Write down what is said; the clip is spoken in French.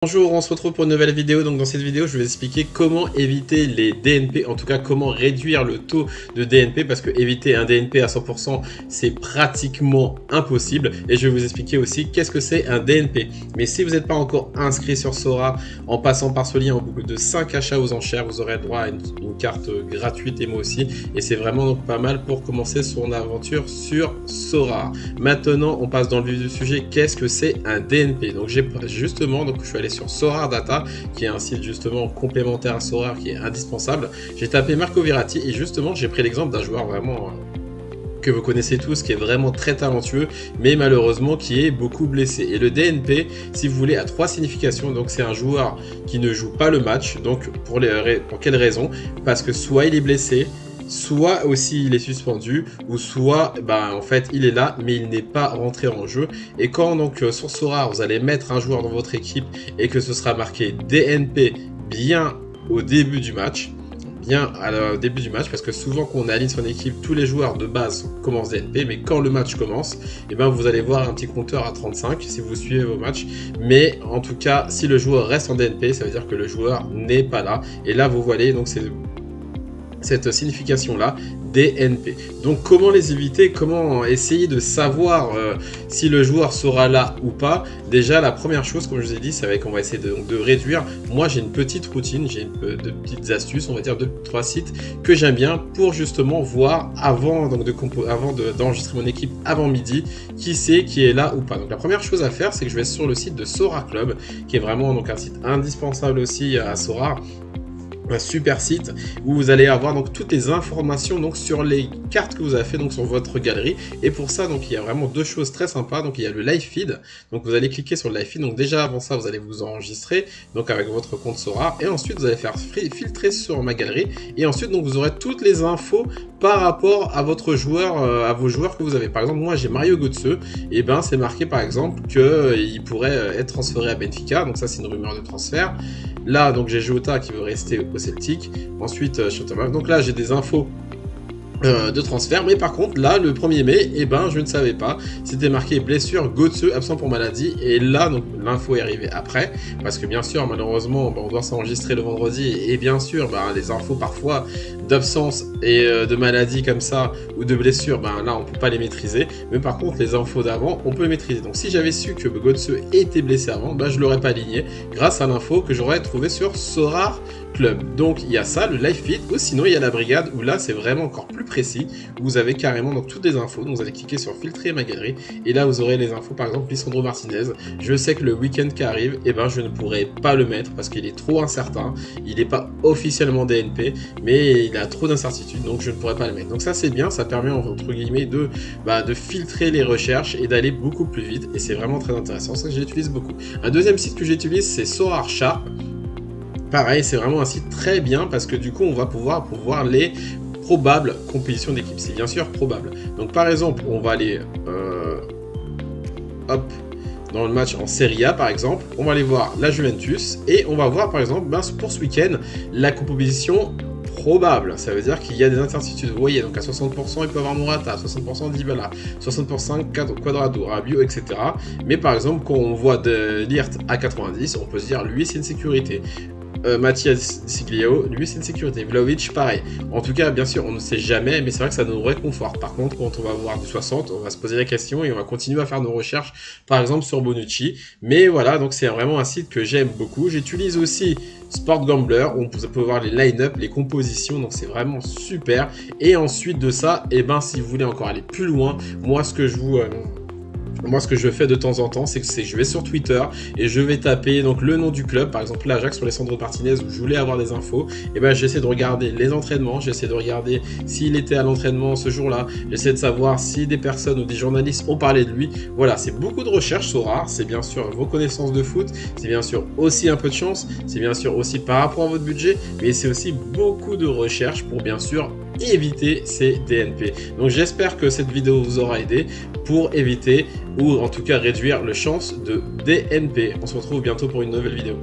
Bonjour, on se retrouve pour une nouvelle vidéo. Donc dans cette vidéo, je vais expliquer comment éviter les DNP, en tout cas comment réduire le taux de DNP, parce que éviter un DNP à 100%, c'est pratiquement impossible. Et je vais vous expliquer aussi qu'est-ce que c'est un DNP. Mais si vous n'êtes pas encore inscrit sur Sora, en passant par ce lien, au bout de 5 achats aux enchères, vous aurez droit à une carte gratuite et moi aussi. Et c'est vraiment donc pas mal pour commencer son aventure sur Sora. Maintenant, on passe dans le vif du sujet. Qu'est-ce que c'est un DNP? Donc je suis allé sur Sora Data, qui est un site justement complémentaire à Sora, qui est indispensable. J'ai tapé Marco Verratti et justement j'ai pris l'exemple d'un joueur vraiment que vous connaissez tous, qui est vraiment très talentueux, mais malheureusement qui est beaucoup blessé. Et le DNP, si vous voulez, a 3 significations. Donc c'est un joueur qui ne joue pas le match. Donc pour quelle raison? Parce que soit il est blessé, soit aussi il est suspendu, ou soit en fait il est là mais il n'est pas rentré en jeu. Et quand donc sur Sora vous allez mettre un joueur dans votre équipe et que ce sera marqué DNP bien au début du match, parce que souvent quand on aligne son équipe, tous les joueurs de base commencent DNP, mais quand le match commence, vous allez voir un petit compteur à 35 si vous suivez vos matchs. Mais en tout cas, si le joueur reste en DNP, ça veut dire que le joueur n'est pas là. Et là vous voyez, donc c'est cette signification là, DNP. Donc comment les éviter, comment essayer de savoir si le joueur sera là ou pas? Déjà la première chose, comme je vous ai dit, c'est qu'on va essayer de réduire. Moi j'ai une petite routine, j'ai de petites astuces, on va dire 2-3 sites que j'aime bien pour justement voir avant d'enregistrer mon équipe avant midi, qui c'est qui est là ou pas. Donc la première chose à faire, c'est que je vais sur le site de Sora Club, qui est vraiment donc un site indispensable aussi à Sora. Un super site où vous allez avoir donc toutes les informations donc sur les cartes que vous avez fait donc sur votre galerie. Et pour ça donc il y a vraiment deux choses très sympas. Donc il y a le live feed, donc vous allez cliquer sur le live feed. Donc déjà avant ça vous allez vous enregistrer donc avec votre compte Sora, et ensuite vous allez faire filtrer sur ma galerie, et ensuite donc vous aurez toutes les infos par rapport à votre joueur, à vos joueurs que vous avez. Par exemple moi j'ai Mario Götze, et c'est marqué par exemple que il pourrait être transféré à Benfica, donc ça c'est une rumeur de transfert. Là donc j'ai Jota qui veut rester au Celtic. Ensuite donc là j'ai des infos de transfert, mais par contre là le 1er mai je ne savais pas, c'était marqué blessure Götze absent pour maladie. Et là donc l'info est arrivée après, parce que bien sûr malheureusement on doit s'enregistrer le vendredi, et bien sûr les infos parfois d'absence et de maladie comme ça, ou de blessure, là on peut pas les maîtriser, mais par contre les infos d'avant on peut les maîtriser. Donc si j'avais su que Götze était blessé avant, je l'aurais pas aligné grâce à l'info que j'aurais trouvé sur Sora Club. Donc il y a ça, le live feed, ou sinon il y a la brigade, où là c'est vraiment encore plus précis, où vous avez carrément donc toutes les infos. Donc vous allez cliquer sur filtrer ma galerie, et là vous aurez les infos. Par exemple Lisandro Martinez, je sais que le week-end qui arrive, je ne pourrai pas le mettre parce qu'il est trop incertain, il n'est pas officiellement DNP, mais il a trop d'incertitudes, donc je ne pourrai pas le mettre. Donc ça c'est bien, ça permet entre guillemets de filtrer les recherches et d'aller beaucoup plus vite, et c'est vraiment très intéressant, ça que j'utilise beaucoup. Un deuxième site que j'utilise, c'est Sora Sharp. Pareil, c'est vraiment un site très bien, parce que du coup on va pouvoir voir les probables compositions d'équipe. C'est bien sûr probable. Donc par exemple on va aller dans le match en Serie A par exemple, on va aller voir la Juventus, et on va voir par exemple pour ce week-end la composition probable. Ça veut dire qu'il y a des incertitudes. Vous voyez, donc à 60% il peut avoir Morata, à 60% Dybala, 60% Cuadrado, Rabiot, etc. Mais par exemple quand on voit de Ligt à 90, on peut se dire lui c'est une sécurité. Mathias Siglio, lui c'est une sécurité. Vlahovic, pareil. En tout cas, bien sûr, on ne sait jamais, mais c'est vrai que ça nous réconforte. Par contre, quand on va voir du 60, on va se poser la question et on va continuer à faire nos recherches, par exemple sur Bonucci. Mais voilà, donc c'est vraiment un site que j'aime beaucoup. J'utilise aussi Sport Gambler, où on peut voir les line-up, les compositions, donc c'est vraiment super. Et ensuite de ça, si vous voulez encore aller plus loin, moi ce que je fais de temps en temps, c'est que je vais sur Twitter et je vais taper donc le nom du club, par exemple l'Ajax sur Lisandro Martinez, où je voulais avoir des infos. Et j'essaie de regarder les entraînements, j'essaie de regarder s'il était à l'entraînement ce jour-là, j'essaie de savoir si des personnes ou des journalistes ont parlé de lui. Voilà, c'est beaucoup de recherches Sora, c'est bien sûr vos connaissances de foot, c'est bien sûr aussi un peu de chance, c'est bien sûr aussi par rapport à votre budget, mais c'est aussi beaucoup de recherches pour bien sûr éviter ces DNP. Donc j'espère que cette vidéo vous aura aidé pour éviter, ou en tout cas réduire, les chances de DNP. On se retrouve bientôt pour une nouvelle vidéo.